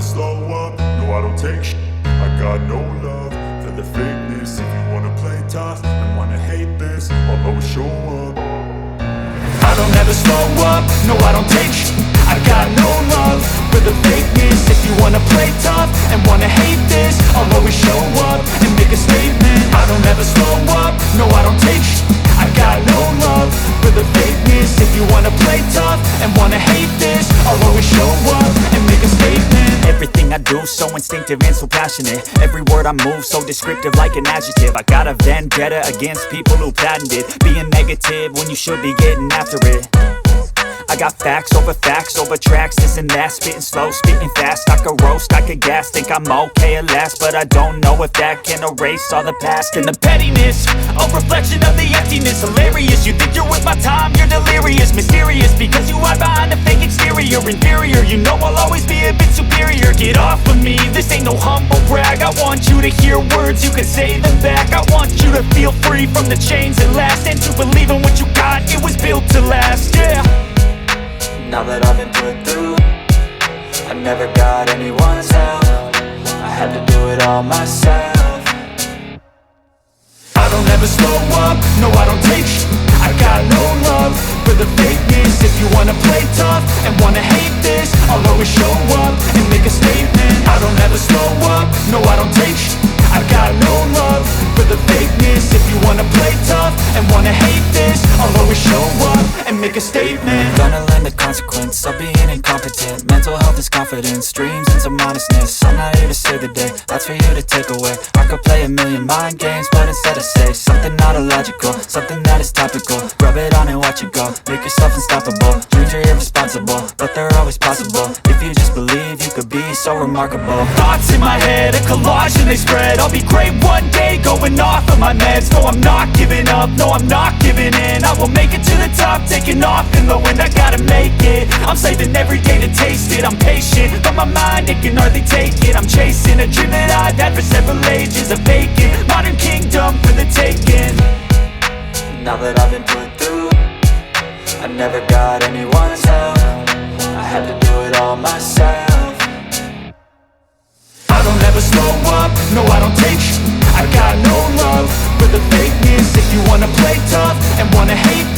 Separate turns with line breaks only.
never slow up, no I don't take shit. I got no love for the fakeness. If you wanna play tough and wanna hate this, I'll always show up. I don't ever slow up, no I don't take shit. I got no love for the fakeness. If you wanna play tough and wanna hate this, I'll always show up and make a statement. I don't ever slow up, no I don't take shit. I got no love for the fakeness. If you wanna play tough and wanna hate this, I'll always show up and make a statement.
Everything I do so instinctive and so passionate. Every word I move so descriptive like an adjective. I got a vendetta against people who patented being negative when you should be getting after it. I got facts over tracks, this and that. Spitting slow, spitting fast. I could roast, I could gas. Think I'm okay at last, but I don't know if that can erase all the past. And the pettiness, a reflection of the emptiness. Hilarious, you think you're worth my time, you're delirious. Mysterious, because you hide behind a fake exterior. Inferior, you know I'll always be a bit superior. Get off of me, this ain't no humble brag. I want you to hear words, you can say them back. I want you to feel free from the chains that last, and to believe in what you got, it was built to last, yeah.
Now that I've been put through, I never got anyone's help. I had to do it all myself.
I don't ever slow up, no I don't take shit. I got no love for the fakeness. If you wanna play tough and wanna hate this, I'll always show up and make a statement. I don't ever slow up, no I don't take shit. I got no love for the fakeness. If you wanna play tough and wanna hate this, I'll always show up and make a statement.
Gonna learn the consequence of being incompetent. Mental health is confidence, dreams and some honestness. I'm not here to save the day, that's for you to take away. I could play a million mind games, but instead I say something not illogical, something that is topical. Rub it on and watch it go, make yourself unstoppable. Dreams are irresponsible, but they're always possible. If you just believe, you could be so remarkable.
Thoughts in my head, a collage and they spread. I'll be great one day, going off of my meds. No, I'm not giving up, no, I'm not giving in. I will make it to the top, taking off in the wind. I gotta make it, I'm saving every day to taste it. I'm patient, but my mind, it can hardly take it. I'm chasing a dream that I've had for several ages. A vacant, modern kingdom for the taking.
Now that I've been put through, I never got anyone's help. I had to do it all myself.
I don't ever slow up, no I don't take shit. I got no love for the fakeness. If you wanna play tough and wanna hate